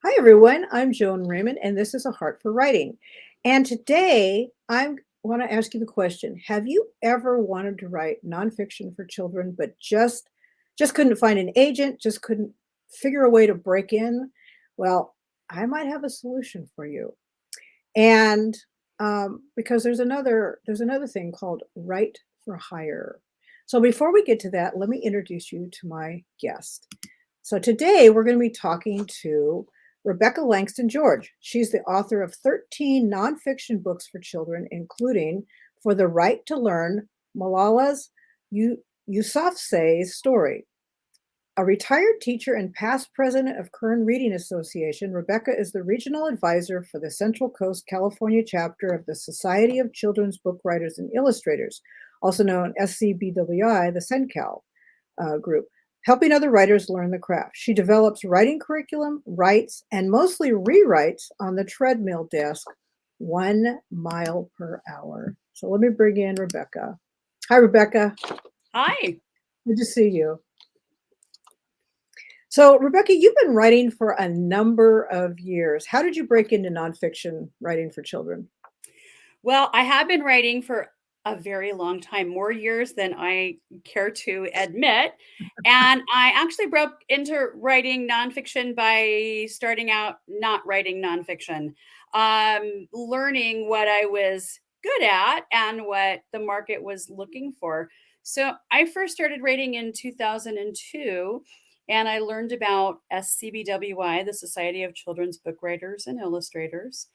Hi, everyone. I'm Joan Raymond, and this is A Heart for Writing. And today I want to ask you the question: have you ever wanted to write nonfiction for children, but just couldn't find an agent, just couldn't figure a way to break in? Well, I might have a solution for you. And because there's another thing called Write for Hire. So before we get to that, let me introduce you to my guest. So today we're going to be talking to Rebecca Langston-George. She's the author of 13 nonfiction books for children, including For the Right to Learn, Malala's Yousafzai's Story. A retired teacher and past president of Kern Reading Association, Rebecca is the regional advisor for the Central Coast, California chapter of the Society of Children's Book Writers and Illustrators, also known as SCBWI, the CENCAL group, helping other writers learn the craft. She develops writing curriculum, writes, and mostly rewrites on the treadmill desk, 1 mile per hour. So let me bring in Rebecca. Hi, Rebecca. Hi. Good to see you. So, Rebecca, you've been writing for a number of years. How did you break into nonfiction writing for children? Well, I have been writing for a very long time, more years than I care to admit. And I actually broke into writing nonfiction by starting out not writing nonfiction, learning what I was good at and what the market was looking for. So I first started writing in 2002, and I learned about SCBWI, the Society of Children's Book Writers and Illustrators.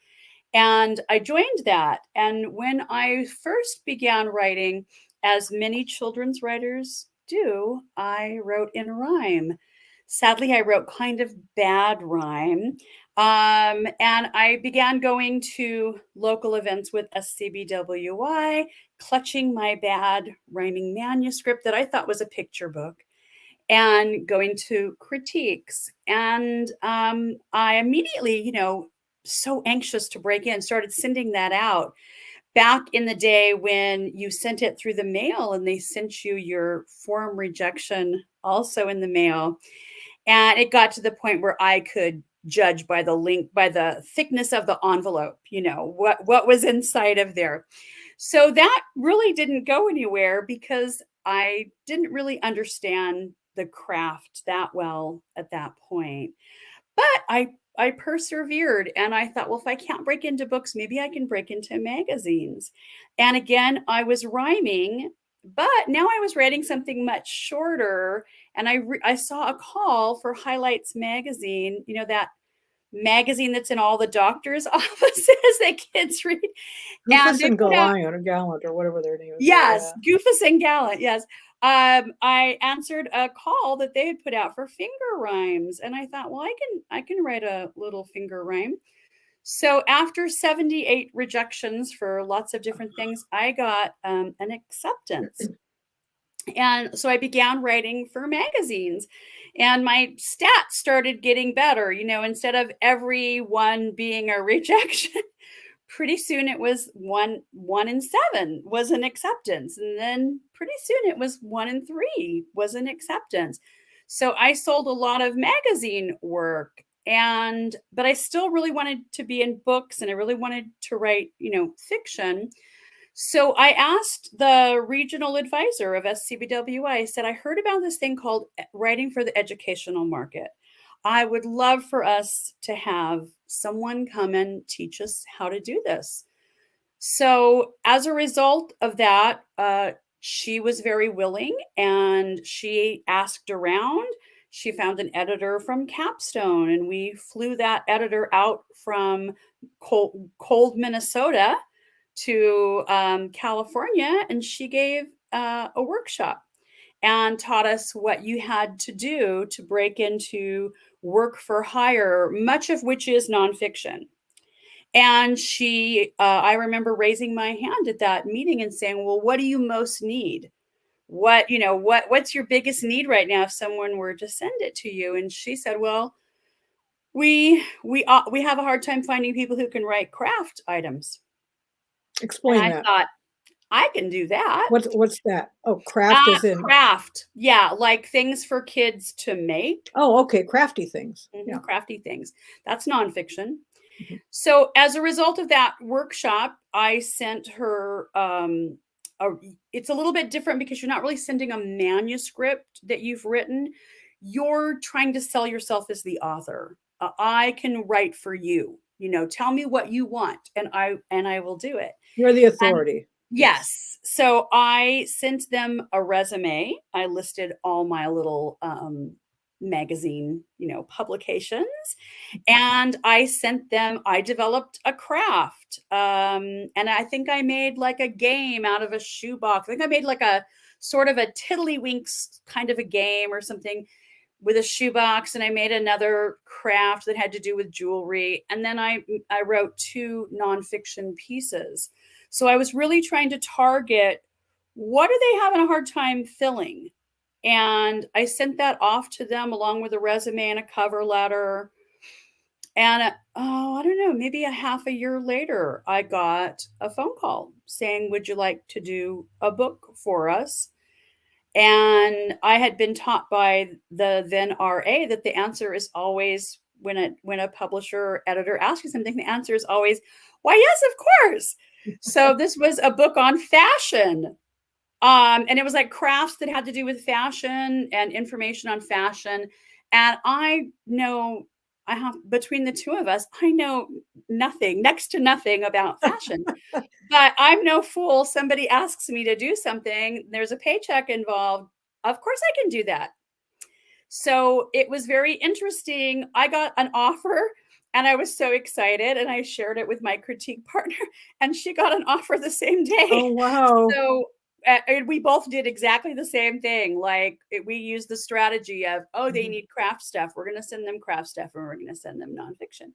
And I joined that. And when I first began writing, as many children's writers do, I wrote in rhyme. Sadly, I wrote kind of bad rhyme. And I began going to local events with SCBWI, clutching my bad rhyming manuscript that I thought was a picture book, and going to critiques. And I immediately, so anxious to break in, started sending that out. Back in the day when you sent it through the mail and they sent you your form rejection also in the mail. And it got to the point where I could judge by the link, by the thickness of the envelope, what was inside of there. So that really didn't go anywhere because I didn't really understand the craft that well at that point. But I persevered and I thought, well, if I can't break into books, maybe I can break into magazines. And again, I was rhyming, but now I was writing something much shorter. And I saw a call for Highlights magazine, that magazine that's in all the doctors' offices that kids read. And Goofus they and put out, Gallant or Gallant or whatever their names are. yes, Yeah. Goofus and Gallant, yes. I answered a call that they had put out for finger rhymes, and I thought, well, I can write a little finger rhyme. So after 78 rejections for lots of different things, I got an acceptance. And so I began writing for magazines, and my stats started getting better. Instead of every one being a rejection, pretty soon it was one in seven was an acceptance, and then pretty soon it was one in three was an acceptance. So I sold a lot of magazine work, but I still really wanted to be in books, and I really wanted to write fiction. So I asked the regional advisor of SCBWI. I said, I heard about this thing called writing for the educational market. I would love for us to have someone come and teach us how to do this. So, as a result of that, she was very willing and she asked around. She found an editor from Capstone, and we flew that editor out from cold Minnesota to California, and she gave a workshop and taught us what you had to do to break into work for hire, much of which is nonfiction. And I remember raising my hand at that meeting and saying, well, what do you most need? What's your biggest need right now if someone were to send it to you? And she said, well, we have a hard time finding people who can write craft items. And Explain I that. thought, I can do that. What's that? Oh, craft as in, Craft. Yeah, like things for kids to make. oh, okay, crafty things. Yeah. Crafty things. That's nonfiction. Mhm. So as a result of that workshop, I sent her it's a little bit different because you're not really sending a manuscript that you've written. You're trying to sell yourself as the author. I can write for you. Tell me what you want and I will do it. You're the And authority. Yes. yes. So I sent them a resume. I listed all my little magazine, publications. And I developed a craft. And I think I made like a game out of a shoebox. I think I made like a sort of a tiddlywinks kind of a game or something with a shoebox. And I made another craft that had to do with jewelry. And then I wrote 2 nonfiction pieces. So I was really trying to target what are they having a hard time filling? And I sent that off to them along with a resume and a cover letter. And I don't know, maybe a half a year later, I got a phone call saying, "Would you like to do a book for us?" And I had been taught by the then RA that the answer is always when a publisher or editor asks you something, the answer is always, "Why, yes, of course." So this was a book on fashion. And it was like crafts that had to do with fashion and information on fashion. And I have between the two of us, I know nothing, next to nothing about fashion. But I'm no fool. Somebody asks me to do something, there's a paycheck involved. Of course I can do that. So it was very interesting. I got an offer and I was so excited and I shared it with my critique partner and she got an offer the same Oh, day. wow. So and we both did exactly the same thing. Like we used the strategy of, oh, they Mhm. need craft stuff. We're going to send them craft stuff and we're going to send them nonfiction.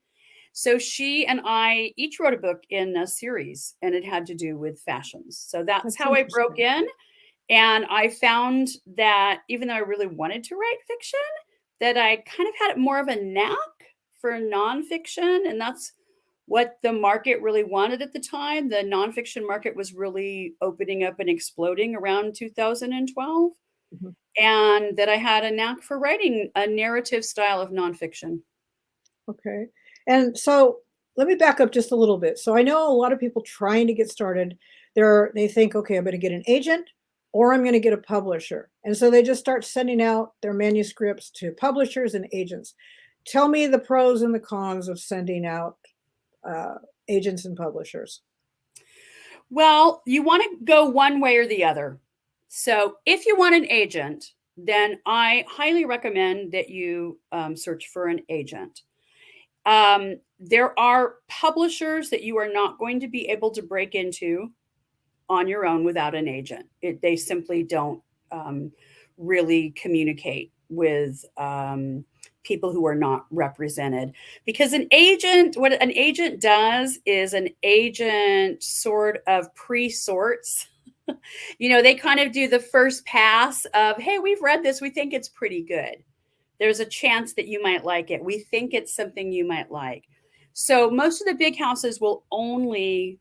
So she and I each wrote a book in a series and it had to do with fashions. So that's That's how I broke interesting. in. And I found that even though I really wanted to write fiction, that I kind of had more of a knack for nonfiction. And that's what the market really wanted at the time. The nonfiction market was really opening up and exploding around 2012. Mhm. And that I had a knack for writing a narrative style of nonfiction. Okay. And so let me back up just a little bit. So I know a lot of people trying to get started, they think, okay, I'm going to get an agent or I'm going to get a publisher. And so they just start sending out their manuscripts to publishers and agents. Tell me the pros and the cons of sending out uh, agents and publishers. Well, you want to go one way or the other. So if you want an agent, then I highly recommend that you search for an agent. There are publishers that you are not going to be able to break into on your own without an agent. They simply don't really communicate with people who are not represented because what an agent does is an agent sort of pre-sorts. They kind of do the first pass of, hey, we've read this, we think it's pretty good, there's a chance that you might like it, we think it's something you might like. So most of the big houses will only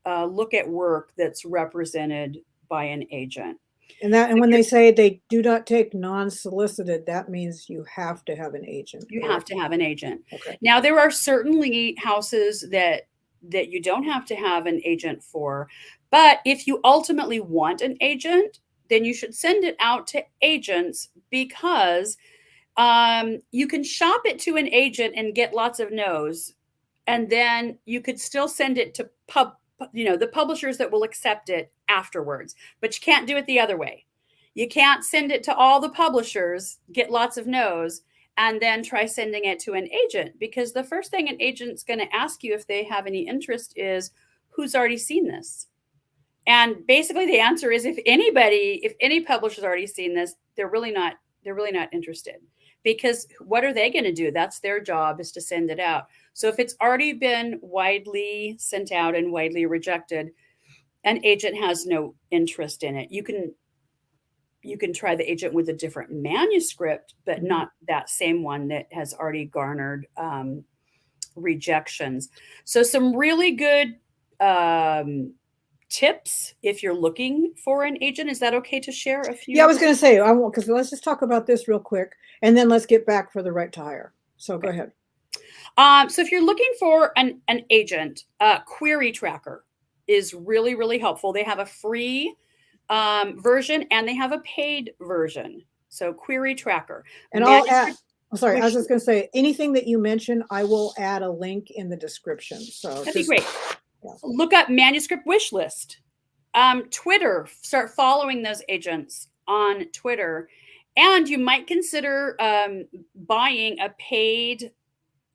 look at work that's represented by an agent. And when they say they do not take non-solicited, that means you have to have an agent, You have correct? to have an agent. Okay. Now, there are certainly houses that you don't have to have an agent for, but if you ultimately want an agent, then you should send it out to agents because you can shop it to an agent and get lots of no's, and then you could still send it to the publishers that will accept it afterwards, but you can't do it the other way. You can't send it to all the publishers, get lots of no's, and then try sending it to an agent, because the first thing an agent's going to ask you if they have any interest is, who's already seen this? And basically the answer is, if any publisher's already seen this, they're really not interested, because what are they going to do? That's their job, is to send it out. So if it's already been widely sent out and widely rejected, an agent has no interest in it. You can try the agent with a different manuscript, but Mhm. not that same one that has already garnered rejections. So some really good tips if you're looking for an agent. Is that okay to share a few? Yeah, I was going to say, I won't, because let's just talk about this real quick, and then let's get back for the right to hire. So go ahead. So if you're looking for an agent, Query Tracker is really, really helpful. They have a free version and they have a paid version. So Query Tracker. And I'll add, sorry, I was just going to say, anything that you mentioned, I will add a link in the description. So that'd be great. Yeah. Look up manuscript wish list. Twitter, start following those agents on Twitter. And you might consider buying a paid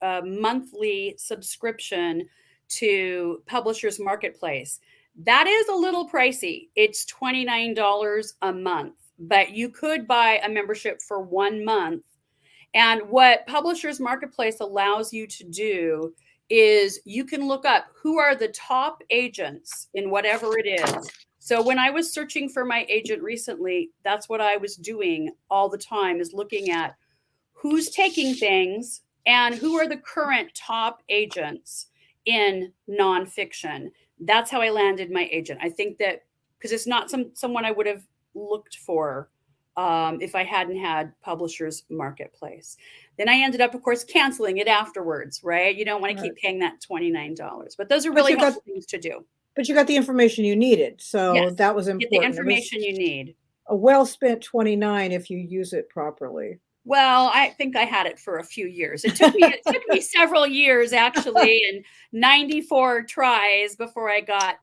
monthly subscription to Publishers Marketplace. That is a little pricey. It's $29 a month, but you could buy a membership for 1 month. And what Publishers Marketplace allows you to do is you can look up who are the top agents in whatever it is. So when I was searching for my agent recently, that's what I was doing all the time, is looking at who's taking things and who are the current top agents in nonfiction. That's how I landed my agent. I think that because it's not someone I would have looked for if I hadn't had Publishers Marketplace. Then I ended up, of course, canceling it afterwards, right? You don't want to keep paying that $29. But those are really helpful things to do. But you got the information you needed. So yes, that was important. Get the information you need. A well-spent $29 if you use it properly. Well, I think I had it for a few years. It took me several years, actually, and 94 tries before I got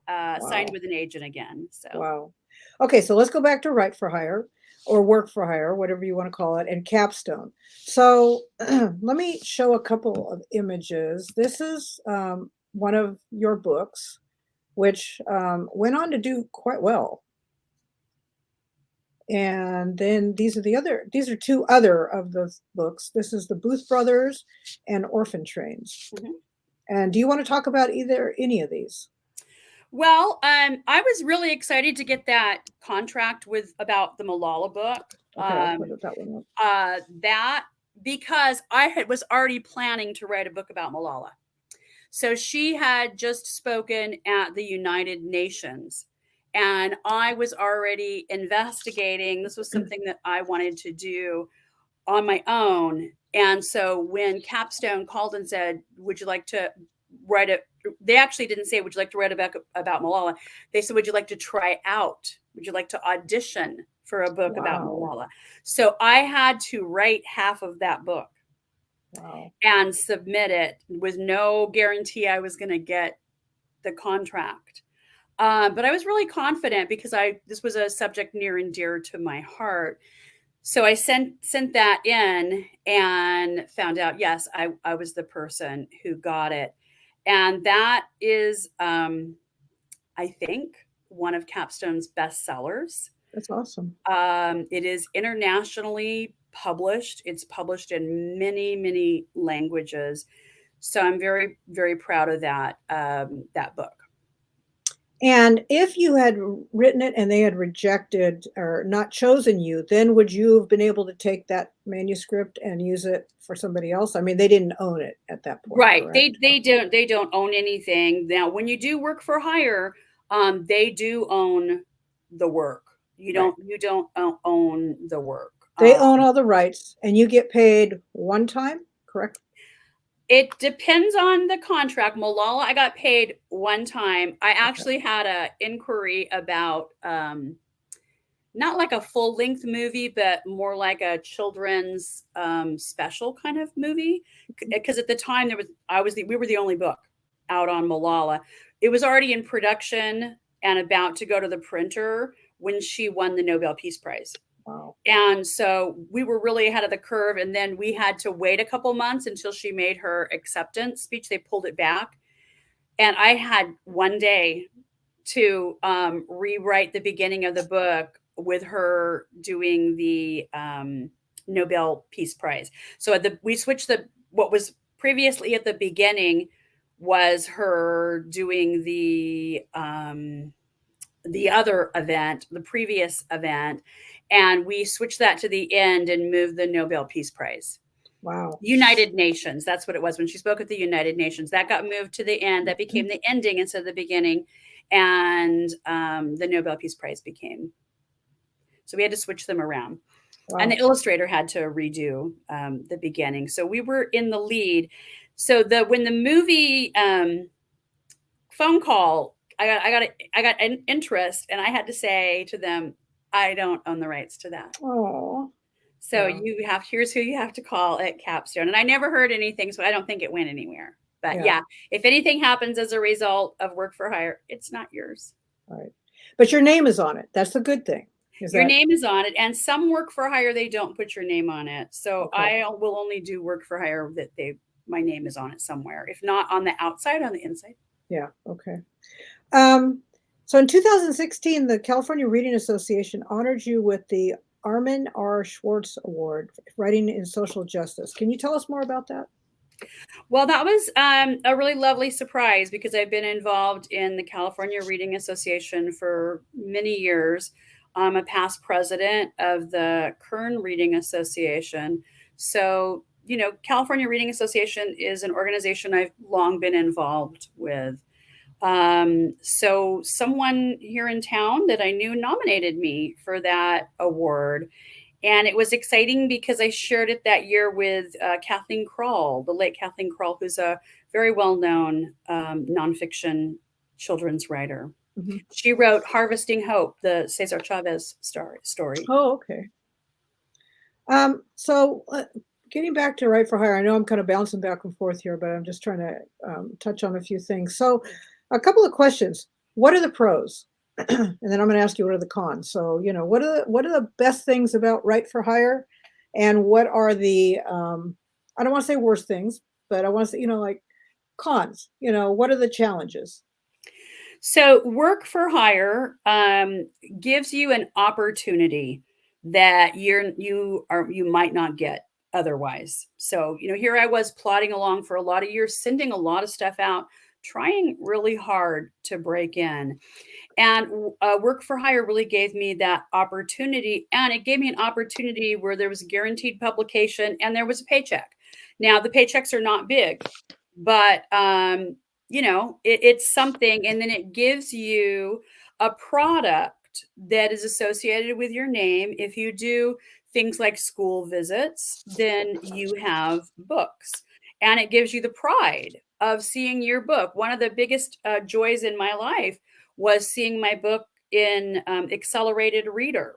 signed with an agent again. So wow. Okay, so let's go back to Write for Hire or Work for Hire, whatever you want to call it, and Capstone. So let me show a couple of images. This is one of your books, which went on to do quite well. And then these are two other of the books. This is the Booth Brothers and Orphan Trains. Mm-hmm. And do you want to talk about any of these? Well, I was really excited to get that contract about the Malala book. Okay, I'll put that one up. That because I was already planning to write a book about Malala. So she had just spoken at the United Nations. And I was already investigating. This was something that I wanted to do on my own. And so when Capstone called and said, would you like to write it? They actually didn't say, would you like to write about Malala? They said, would you like to try out? Would you like to audition for a book about Malala? So I had to write half of that book and submit it with no guarantee I was going to get the contract. But I was really confident because this was a subject near and dear to my heart. So I sent that in and found out, yes, I was the person who got it. And that is, I think, one of Capstone's bestsellers. That's awesome. It is internationally published. It's published in many, many languages. So I'm very, very proud of that book. And if you had written it and they had rejected or not chosen you, then would you have been able to take that manuscript and use it for somebody else? I mean, they didn't own it at that point. Right. Correct? They don't own anything. Now, when you do work for hire, they do own the work. You don't own the work. They own all the rights and you get paid one time, correct? It depends on the contract. Malala, I got paid one time. I actually had an inquiry about not like a full-length movie, but more like a children's special kind of movie. Because at the time we were the only book out on Malala. It was already in production and about to go to the printer when she won the Nobel Peace Prize. Wow. And so we were really ahead of the curve. And then we had to wait a couple months until she made her acceptance speech. They pulled it back. And I had one day to rewrite the beginning of the book with her doing the Nobel Peace Prize. So we switched what was previously at the beginning was her doing the other event, the previous event. And we switched that to the end and moved the Nobel Peace Prize. Wow. United Nations. That's what it was when she spoke at the United Nations. That got moved to the end. That became the ending instead of the beginning. and the Nobel Peace Prize became. So we had to switch them around. Wow. And the illustrator had to redo the beginning. So we were in the lead. So when the movie phone call, I got an interest, and I had to say to them, I don't own the rights to that. Oh. So Yeah. here's who you have to call at Capstone. And I never heard anything, so I don't think it went anywhere. But Yeah. yeah, if anything happens as a result of work for hire, it's not yours. Right. But your name is on it. That's the good thing. Your name is on it, and some work for hire, they don't put your name on it. So Okay. I will only do work for hire that my name is on it somewhere. If not on the outside, on the inside. Yeah. Okay. So in 2016, the California Reading Association honored you with the Armin R. Schwartz Award, Writing in Social Justice. Can you tell us more about that? Well, that was a really lovely surprise because I've been involved in the California Reading Association for many years. I'm a past president of the Kern Reading Association. So, California Reading Association is an organization I've long been involved with. So someone here in town that I knew nominated me for that award. And it was exciting because I shared it that year with Kathleen Kroll, the late Kathleen Kroll, who's a very well-known nonfiction children's writer. Mm-hmm. She wrote Harvesting Hope, the Cesar Chavez story. Oh, okay. So getting back to Write for Hire, I know I'm kind of bouncing back and forth here, but I'm just trying to touch on a few things. So a couple of questions. What are the pros? And then I'm going to ask you what are the cons. So, what are the best things about Write for Hire, and what are the I don't want to say worst things, but I want to say, like cons. What are the challenges? So work for hire gives you an opportunity that you might not get otherwise. So, here I was plodding along for a lot of years, sending a lot of stuff out, trying really hard to break in. And work for hire really gave me that opportunity. And it gave me an opportunity where there was guaranteed publication and there was a paycheck. Now, the paychecks are not big, but it's something. And then it gives you a product that is associated with your name. If you do things like school visits, then you have books. And it gives you the pride of seeing your book. One of the biggest joys in my life was seeing my book in Accelerated Reader.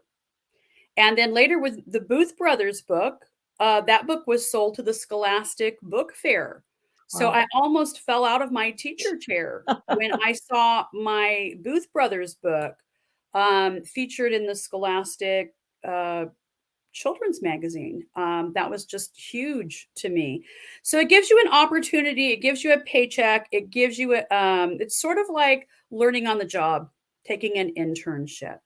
And then later with the Booth Brothers book, that book was sold to the Scholastic Book Fair. So Wow. I almost fell out of my teacher chair when I saw my Booth Brothers book featured in the Scholastic children's magazine. That was just huge to me. So it gives you an opportunity. It gives you a paycheck. It gives you it's sort of like learning on the job, taking an internship.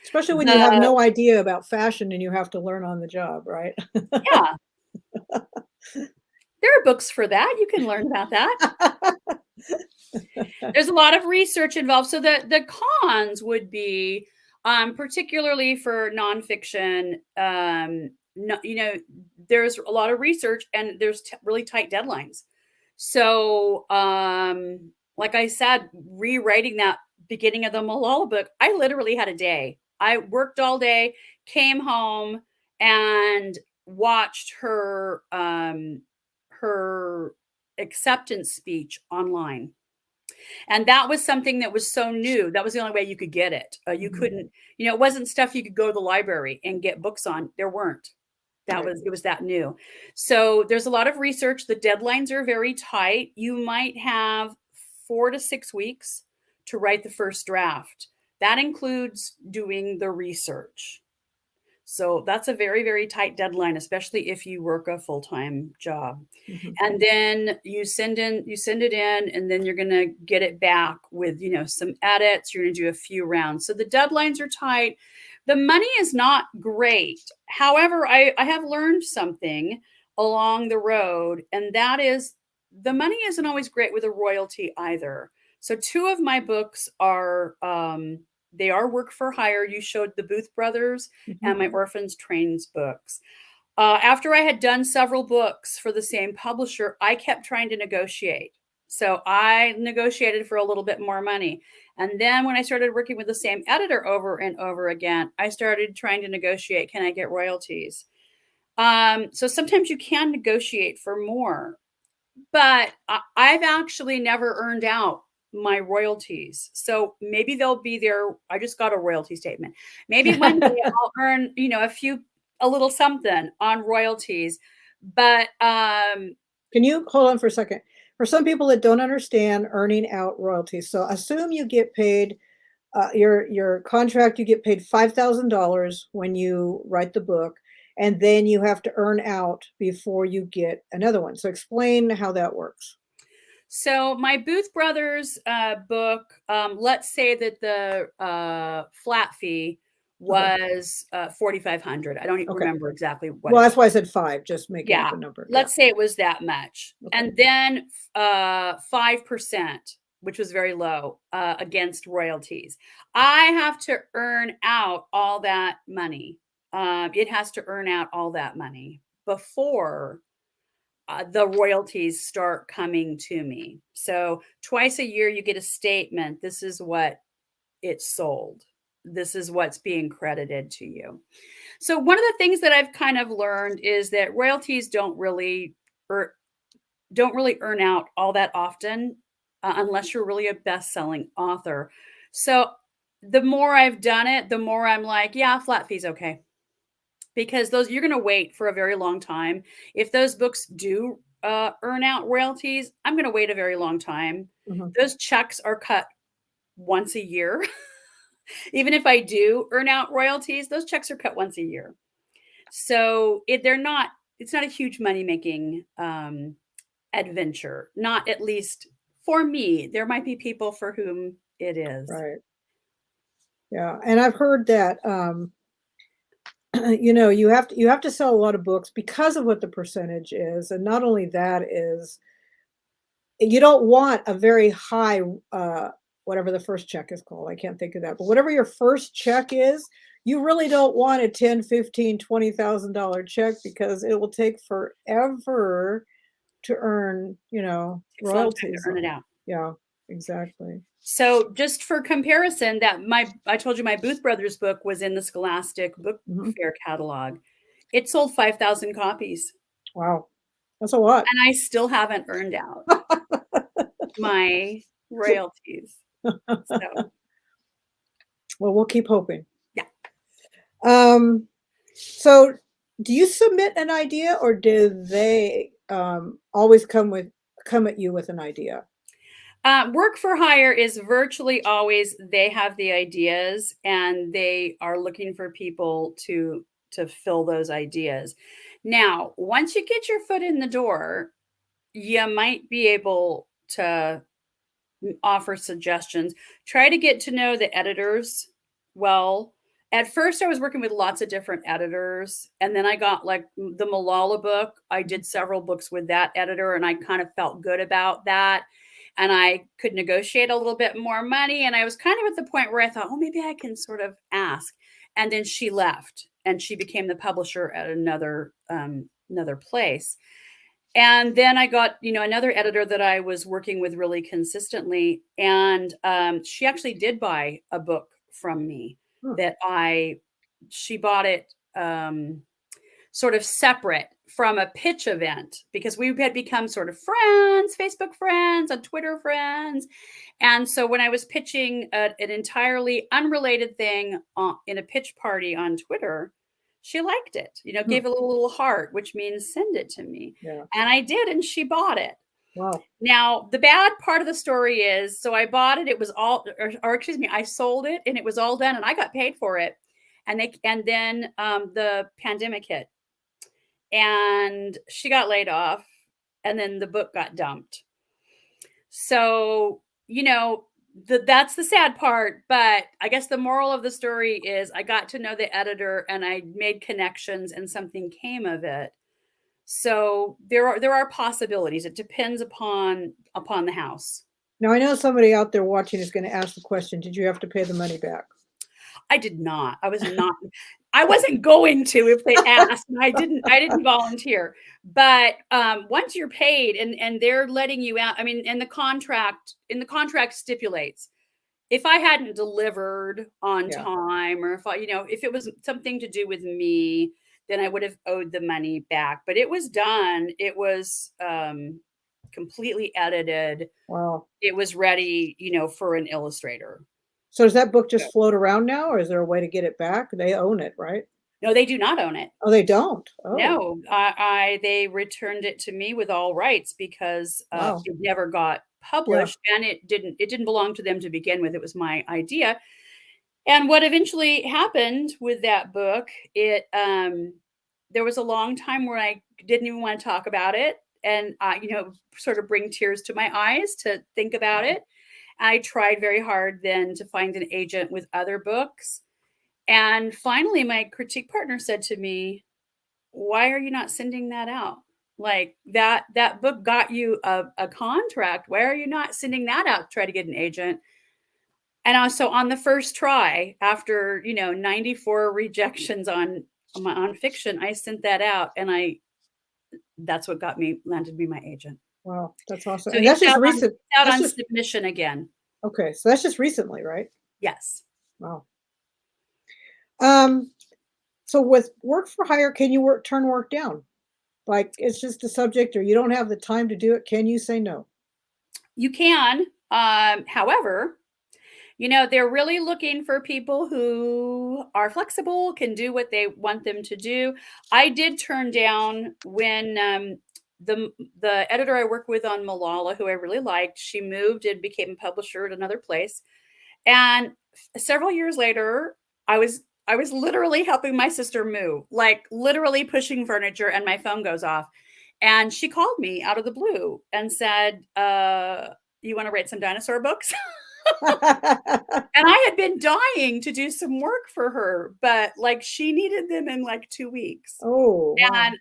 Especially when you have no idea about fashion and you have to learn on the job, right? Yeah. There are books for that. You can learn about that. There's a lot of research involved. So the cons would be, particularly for nonfiction, there's a lot of research and there's really tight deadlines. So, like I said, rewriting that beginning of the Malala book, I literally had a day. I worked all day, came home, and watched her acceptance speech online. And that was something that was so new. That was the only way you could get it. You couldn't, it wasn't stuff you could go to the library and get books on. There weren't. It was that new. So there's a lot of research. The deadlines are very tight. You might have 4 to 6 weeks to write the first draft. That includes doing the research. So that's a very, very tight deadline, especially if you work a full-time job. And then you send it in, and then you're going to get it back with, some edits. You're going to do a few rounds. So the deadlines are tight. The money is not great. However, I have learned something along the road, and that is the money isn't always great with a royalty either. So 2 of my books are, they are work for hire. You showed the Booth Brothers and my Orphans Trains books. After I had done several books for the same publisher, I kept trying to negotiate. So I negotiated for a little bit more money. And then when I started working with the same editor over and over again, I started trying to negotiate, can I get royalties? So sometimes you can negotiate for more, but I've actually never earned out my royalties. So maybe they'll be there. I just got a royalty statement. Maybe one day I'll earn, a little something on royalties. But Can you hold on for a second? For some people that don't understand earning out royalties, so assume you get paid your contract, you get paid $5,000 when you write the book, and then you have to earn out before you get another one. So explain how that works. So my Booth Brothers book, let's say that the flat fee Okay. was 4,500. I don't even Okay. remember exactly what Well, it that's was. why I said five, just making up Yeah, a number. Yeah. let's say it was that much. Okay. And then 5%, which was very low, against royalties. I have to earn out all that money. It has to earn out all that money before the royalties start coming to me. So twice a year, you get a statement. This is what it sold. This is what's being credited to you. So one of the things that I've kind of learned is that royalties er, don't really earn out all that often, unless you're really a best-selling author. So the more I've done it, the more I'm like, yeah, flat fee's okay. Because those you're gonna wait for a very long time. If those books do earn out royalties, I'm gonna wait a very long time. Mhm. Those checks are cut once a year. Even if I do earn out royalties, those checks are cut once a year. So it's not a huge money making adventure, not at least for me. There might be people for whom it is. Right. Yeah. And I've heard that you have to sell a lot of books because of what the percentage is. And not only that is you don't want a very high whatever the first check is called. I can't think of that. But whatever your first check is, you really don't want a 10, 15, $20,000 check because it will take forever to earn, Takes a long time to royalties earn it on. out. Yeah, exactly. So just for comparison, I told you my Booth Brothers book was in the Scholastic Book Mhm. Fair catalog. It sold 5,000 copies, Wow. That's a lot. and I still haven't earned out my royalties. So, Well, we'll keep hoping. yeah. Um, so do you submit an idea or do they always come at you with an idea? Work for hire is virtually always they have the ideas and they are looking for people to fill those ideas. Now, once you get your foot in the door, you might be able to offer suggestions. Try to get to know the editors well. At first, I was working with lots of different editors, and then I got like the Malala book. I did several books with that editor, and I kind of felt good about that. And I could negotiate a little bit more money. And I was kind of at the point where I thought, oh, maybe I can sort of ask. And then she left, and she became the publisher at another place. And then I got, another editor that I was working with really consistently, and, she actually did buy a book from me Huh. that she bought it, sort of separate from a pitch event because we had become sort of friends, Facebook friends, and Twitter friends. And so when I was pitching an entirely unrelated thing in a pitch party on Twitter, she liked it, Huh. gave a little heart, which means send it to me. Yeah. And I did, and she bought it. Wow. Now, the bad part of the story is, so I bought it, it was all, or excuse me, I sold it and it was all done and I got paid for it. And then the pandemic hit and she got laid off and then the book got dumped. So, that's the sad part, but I guess the moral of the story is I got to know the editor and I made connections and something came of it. So there are possibilities. It depends upon the house. Now I know somebody out there watching is going to ask the question, did you have to pay the money back? I did not. I was not. I wasn't going to if they asked, and I didn't volunteer. But, once you're paid and they're letting you out, I mean, and the contract stipulates, if I hadn't delivered on Yeah. time, or if if it was something to do with me, then I would have owed the money back. But it was done. It was, completely edited. Wow. It was ready, for an illustrator. So does that book just float around now, or is there a way to get it back? They own it, right? No, they do not own it. Oh, they don't? Oh, No, they returned it to me with all rights because, wow. it never got Yeah. published, and it didn't belong to them to begin with. It was my idea. And what eventually happened with that book, there was a long time where I didn't even wanna talk about it, and, sort of bring tears to my eyes to think about Wow. it. I tried very hard then to find an agent with other books, and finally, my critique partner said to me, "Why are you not sending that out? Like, that book got you a contract. Why are you not sending that out to try to get an agent?" And also on the first try, after, 94 rejections on fiction, I sent that out, and I that's what landed me my agent. Wow, that's awesome. So And he's that's just out on recent. he's out That's on just submission again. okay, so that's just recently, right? Yes. Wow. Um, so with work for hire, can you turn work down? Like, it's just a subject or you don't have the time to do it, can you say no? You can, however, they're really looking for people who are flexible, can do what they want them to do. I did turn down when, the the editor I work with on Malala, who I really liked, she moved and became a publisher at another place. And several years later, I was literally helping my sister move, like literally pushing furniture, and my phone goes off. And she called me out of the blue and said, "You want to write some dinosaur books?" And I had been dying to do some work for her, but like she needed them in like 2 weeks. Oh, wow. And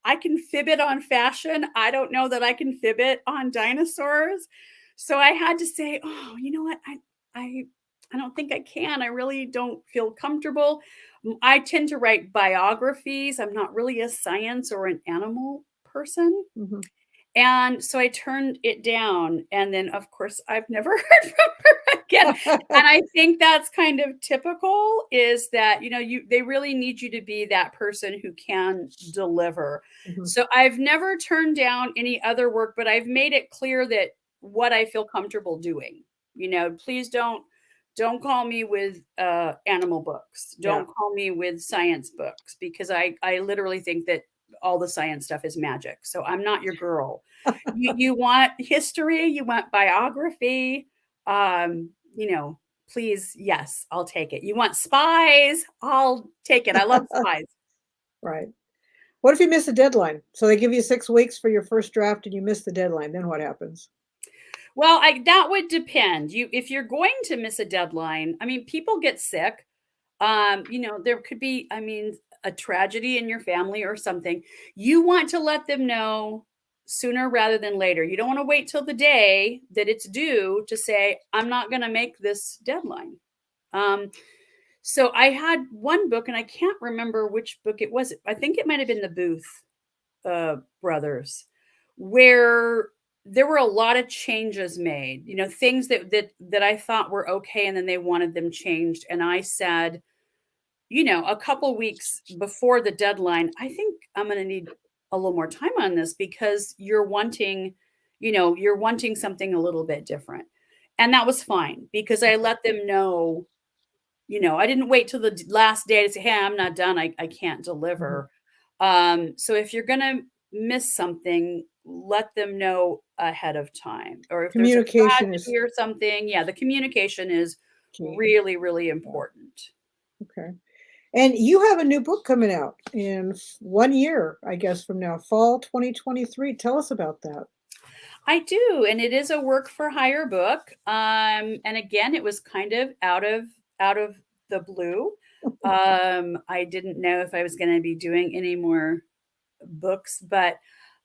I can fib it on fashion. I don't know that I can fib it on dinosaurs. So I had to say, "Oh, you know what? I I don't think I can. I really don't feel comfortable." I tend to write biographies. I'm not really a science or an animal person. Mhm. And so I turned it down, and then, of course, I've never heard from her again, and I think that's kind of typical, is that, they really need you to be that person who can deliver. Mhm. So I've never turned down any other work, but I've made it clear that what I feel comfortable doing. Please don't call me with, animal books. Yeah. Don't call me with science books, because I literally think that all the science stuff is magic. So I'm not your girl. You want history, you want biography, please, yes, I'll take it. You want spies, I'll take it. I love spies. Right. What if you miss a deadline? So they give you 6 weeks for your first draft and you miss the deadline, then what happens? Well, that would depend. If you're going to miss a deadline, I mean, people get sick. There could be, I mean, a tragedy in your family or something. You want to let them know sooner rather than later. You don't want to wait till the day that it's due to say, "I'm not going to make this deadline." Um, so I had one book, and I can't remember which book it was. I think it might have been the Booth brothers, where there were a lot of changes made. Things that I thought were okay, and then they wanted them changed, and I said, a couple weeks before the deadline, "I think I'm going to need a little more time on this, because you're wanting something a little bit different." And that was fine, because I let them know. I didn't wait till the last day to say, "Hey, I'm not done. I can't Mhm. deliver." So if you're going to miss something, let them know ahead of time. Or if there's a Communication is tragedy or something, yeah, the communication is key. really, really Yeah. important. Okay. And you have a new book coming out in 1 year, I guess, from now, fall 2023. Tell us about that. I do, and it is a work for hire book. And again, it was kind of out of the blue. I didn't know if I was going to be doing any more books, but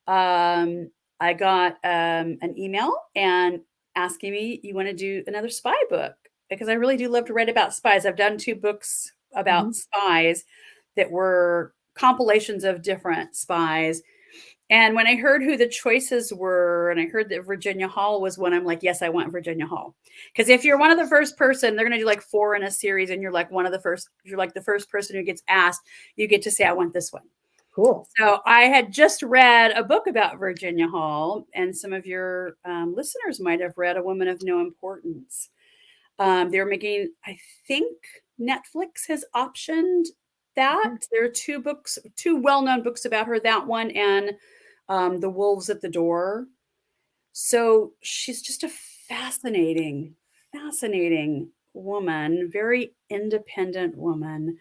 I got an email and asking me, "You want to do another spy book?" Because I really do love to write about spies. I've done 2 books about spies that were compilations of different spies. And when I heard who the choices were, and I heard that Virginia Hall was one, I'm like, yes, I want Virginia Hall. Because if you're one of the first person, they're going to do like 4 in a series, and you're like one of the first, you're like the first person who gets asked, you get to say, I want this one. Cool. So I had just read a book about Virginia Hall, and some of your listeners might have read A Woman of No Importance. They're making, I think Netflix has optioned that. There are 2 books, 2 well-known books about her, that one and The Wolves at the Door. So she's just a fascinating woman, very independent woman.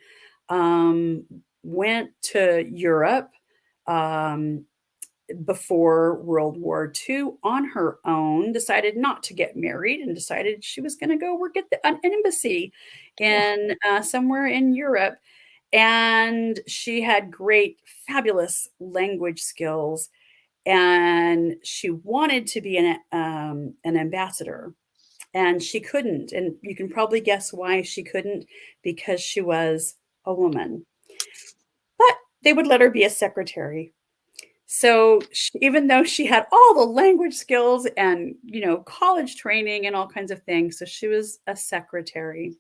Went to Europe before World War II on her own, decided not to get married, and decided she was going to go work at an embassy in somewhere in Europe. And she had great, fabulous language skills, and she wanted to be an ambassador, and she couldn't. And you can probably guess why she couldn't, because she was a woman. But they would let her be a secretary. So even though she had all the language skills and, college training and all kinds of things, so she was a secretary.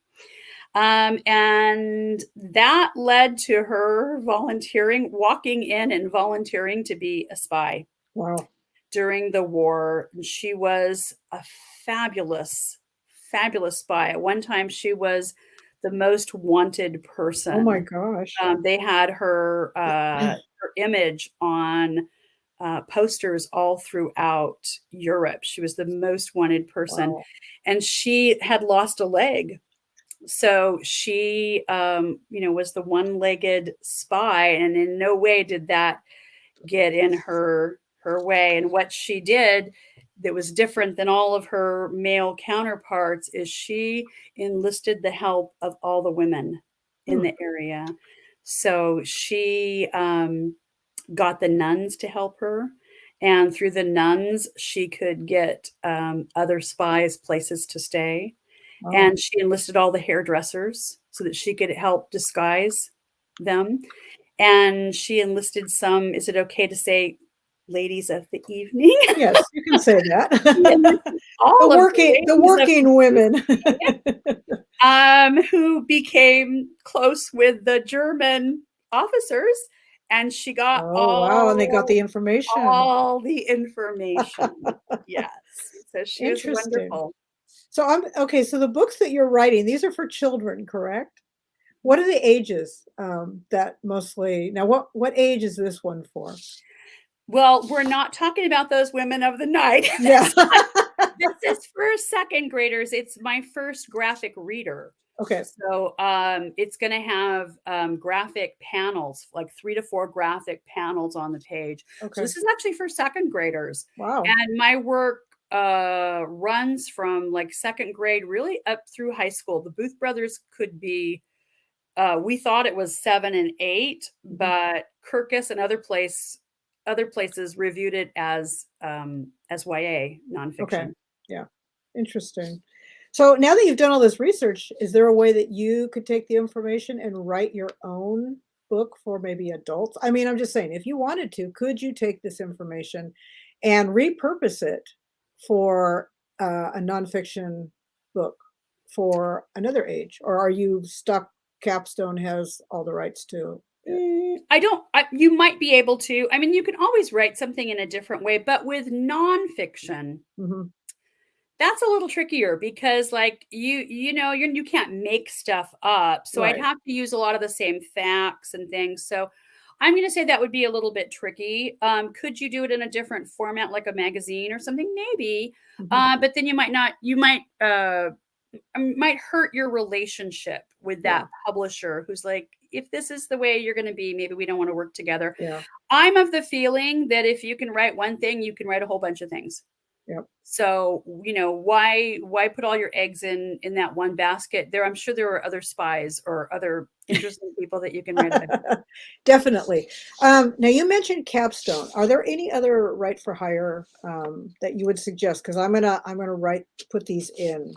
And that led to her walking in and volunteering to be a spy. Wow. During the war. She was a fabulous, fabulous spy. At one time, she was the most wanted person. Oh my gosh. They had her image on posters all throughout Europe. She was the most wanted person. Wow. And she had lost a leg. So she, was the one-legged spy, and in no way did that get in her way. And what she did that was different than all of her male counterparts is she enlisted the help of all the women in the area. So she got the nuns to help her, and through the nuns she could get other spies places to stay. Wow. And she enlisted all the hairdressers so that she could help disguise them. And she enlisted some, is it okay to say, ladies of the evening? Yes, you can say that. the working women. Who became close with the German officers, and she got wow, and they got the information. All the information. Yes. So she was wonderful. So so the books that you're writing, these are for children, correct? What are the ages that mostly, now what age is this one for? Well, we're not talking about those women of the night. Yeah. This is for 2nd graders. It's my first graphic reader. Okay. So it's going to have graphic panels, like 3 to 4 graphic panels on the page. Okay. So this is actually for 2nd graders. Wow. And my work runs from like 2nd grade really up through high school. The Booth brothers could be, we thought it was 7 and 8, but Kirkus and other places reviewed it as YA nonfiction. Okay. Yeah. Interesting. So now that you've done all this research, is there a way that you could take the information and write your own book for maybe adults? I mean, I'm just saying, if you wanted to, could you take this information and repurpose it for a nonfiction book for another age? Or are you stuck? Capstone has all the rights to it? You might be able to. I mean, you can always write something in a different way, but with nonfiction, that's a little trickier because like you can't make stuff up. So right. I'd have to use a lot of the same facts and things. So I'm going to say that would be a little bit tricky. Could you do it in a different format, like a magazine or something? Maybe. But then you might hurt your relationship with that publisher who's like, if this is the way you're going to be, maybe we don't want to work together. Yeah. I'm of the feeling that if you can write one thing, you can write a whole bunch of things. Yep. So, why put all your eggs in that one basket? I'm sure there are other spies or other interesting people that you can write about. Definitely. Now you mentioned Capstone. Are there any other write for hire that you would suggest? Because I'm gonna put these in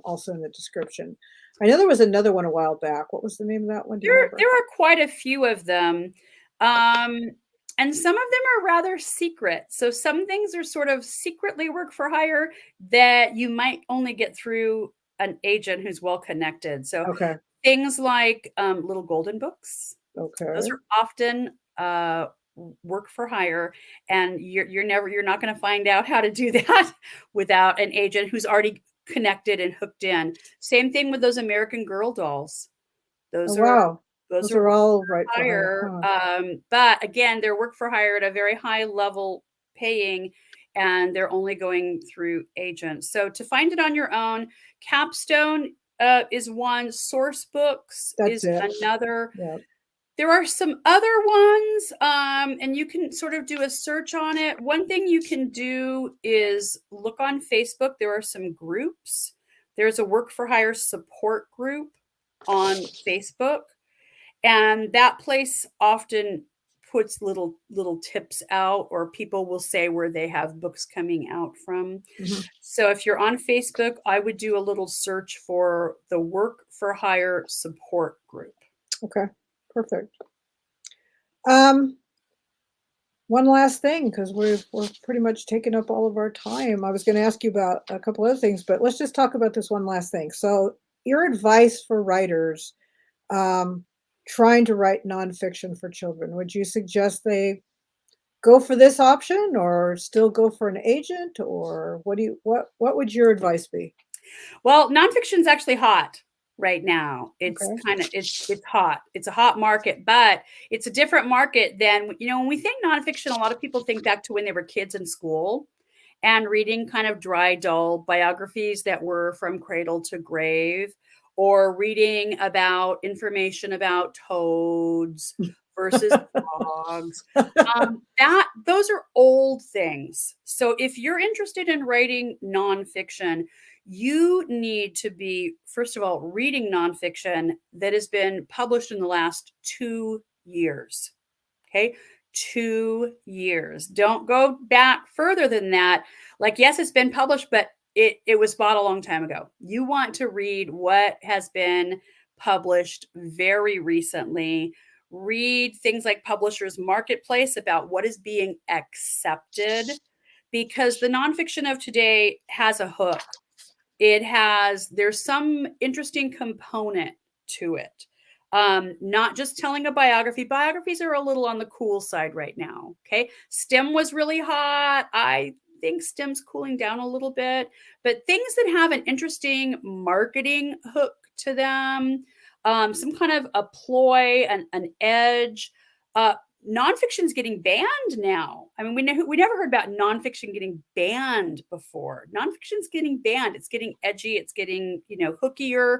also in the description. I know there was another one a while back. What was the name of that one? Do you remember? There are quite a few of them. Um, and some of them are rather secret. So some things are sort of secretly work for hire that you might only get through an agent who's well connected. So Okay. things like little golden books, those Okay. are often work for hire, and you're not going to find out how to do that without an agent who's already connected and hooked in. Same thing with those American Girl dolls. Oh Those are wow. those Those are are work all for right for hire, hire, huh? but again, they're work for hire at a very high level paying, and they're only going through agents. So to find it on your own, Capstone is one, Source Books That's is it. another. Yeah. There are some other ones, and you can sort of do a search on it. One thing you can do is look on Facebook. There are some groups. There's a work for hire support group on Facebook, and that place often puts little tips out, or people will say where they have books coming out from. Mhm. So if you're on Facebook, I would do a little search for the work for hire support group. Okay. Perfect. Um, One last thing, because we're pretty much taking up all of our time. I was going to ask you about a couple other things, but let's just talk about this one last thing. So, your advice for writers um, trying to write nonfiction for children, would you suggest they go for this option, or still go for an agent, or what would your advice be? Well, nonfiction's actually hot right now. It's Okay. kind of it's hot. It's a hot market, but it's a different market than, when we think nonfiction, a lot of people think back to when they were kids in school and reading kind of dry, dull biographies that were from cradle to grave, or reading about information about toads versus frogs. That those are old things. So if you're interested in writing nonfiction, you need to be, first of all, reading nonfiction that has been published in the last 2 years. Okay. 2 years. Don't go back further than that. Like, yes, it's been published, but it was bought a long time ago. You want to read what has been published very recently. Read things like Publishers Marketplace about what is being accepted, because the nonfiction of today has a hook. There's some interesting component to it. Not just telling a biography. Biographies are a little on the cool side right now. Okay. STEM was really hot. I think STEM's cooling down a little bit, but things that have an interesting marketing hook to them, some kind of a ploy, an edge. Uh, Nonfiction's getting banned now. I mean, we never heard about nonfiction getting banned before. Nonfiction's getting banned. It's getting edgy. It's getting, hookier.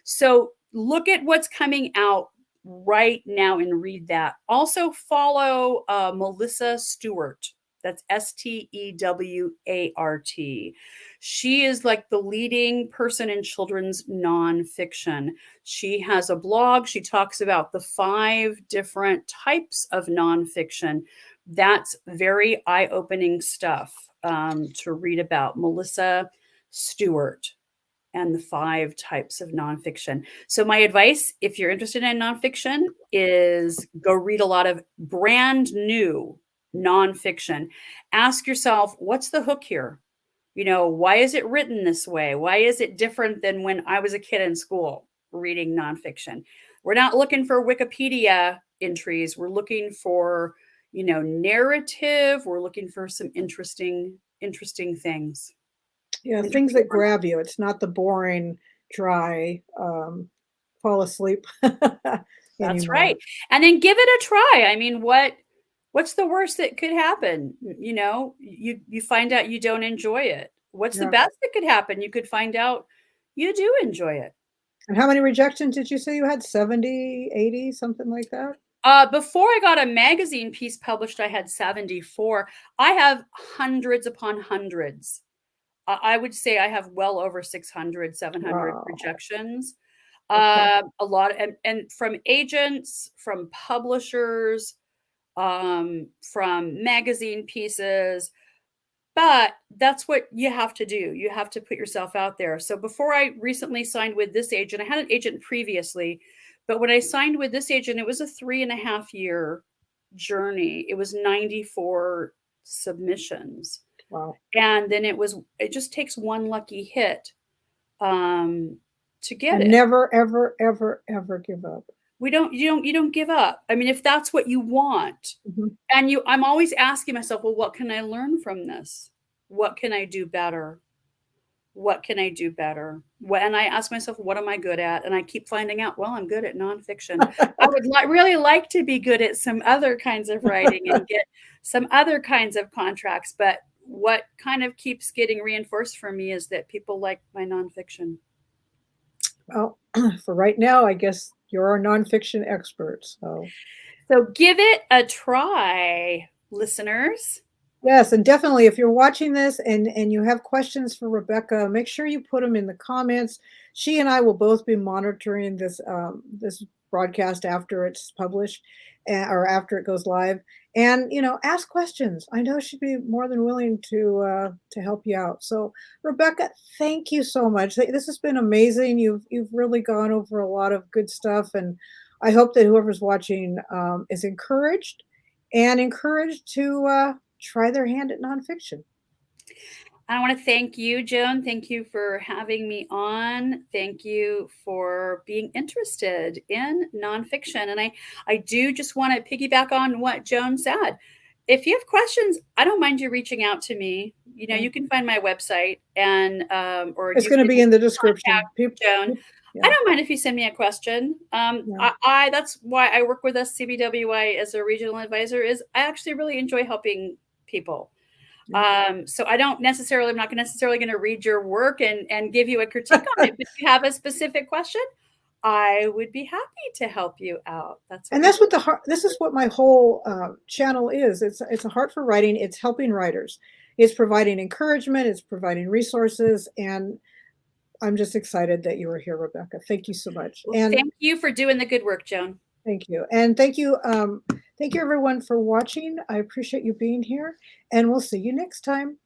So look at what's coming out right now and read that. Also follow Melissa Stewart. That's Stewart. She is like the leading person in children's nonfiction. She has a blog. She talks about the 5 different types of nonfiction. That's very eye-opening stuff to read about. Melissa Stewart and the 5 types of nonfiction. So my advice, if you're interested in nonfiction, is go read a lot of brand new nonfiction. Ask yourself, what's the hook here? Why is it written this way? Why is it different than when I was a kid in school reading nonfiction? We're not looking for Wikipedia entries. We're looking for, narrative. We're looking for some interesting things. Yeah, things Interesting that grab you. It's not the boring, dry, fall asleep That's anymore. right. And then give it a try. I mean, what's the worst that could happen? You find out you don't enjoy it. What's the Yeah. best that could happen? You could find out you do enjoy it. And how many rejections did you say you had? 70, 80, something like that? Before I got a magazine piece published, I had 74. I have hundreds upon hundreds I would say I have well over 600, 700 Wow. rejections. Okay. A lot, and from agents, from publishers, from magazine pieces. But that's what you have to do. You have to put yourself out there. So before I recently signed with this agent, I had an agent previously, but when I signed with this agent, it was a 3.5 year journey. It was 94 submissions. Wow. And then it just takes one lucky hit to get And it. never, ever, ever, ever give up. You don't give up. I mean, if that's what you want, Mhm. and I'm always asking myself, well, what can I learn from this? What can I do better? What can I do better? And I ask myself, what am I good at? And I keep finding out, well, I'm good at nonfiction. I would really like to be good at some other kinds of writing and get some other kinds of contracts. But what kind of keeps getting reinforced for me is that people like my nonfiction. Well, for right now, I guess you're our nonfiction expert. So give it a try, listeners. Yes, and definitely if you're watching this and you have questions for Rebecca, make sure you put them in the comments. She and I will both be monitoring this broadcast after it's published or after it goes live. And ask questions. I know she'd be more than willing to help you out. So Rebecca, thank you so much. This has been amazing. You've really gone over a lot of good stuff, and I hope that whoever's watching is encouraged to try their hand at nonfiction. I want to thank you, Joan. Thank you for having me on. Thank you for being interested in nonfiction. And I do just want to piggyback on what Joan said. If you have questions, I don't mind you reaching out to me. You can find my website or It's you going to can be in the contact description. Joan. Yeah, I don't mind if you send me a question. yeah. That's why I work with SCBWI as a regional advisor. Is I actually really enjoy helping people. So I'm not necessarily going to read your work and give you a critique on it. But if you have a specific question, I would be happy to help you out. That's what And we that's do. what this is what my whole channel is. It's a heart for writing. It's helping writers. It's providing encouragement. It's providing resources. And I'm just excited that you were here, Rebecca. Thank you so much. Well, And thank you for doing the good work, Joan. thank you. And thank you everyone for watching. I appreciate you being here, and we'll see you next time.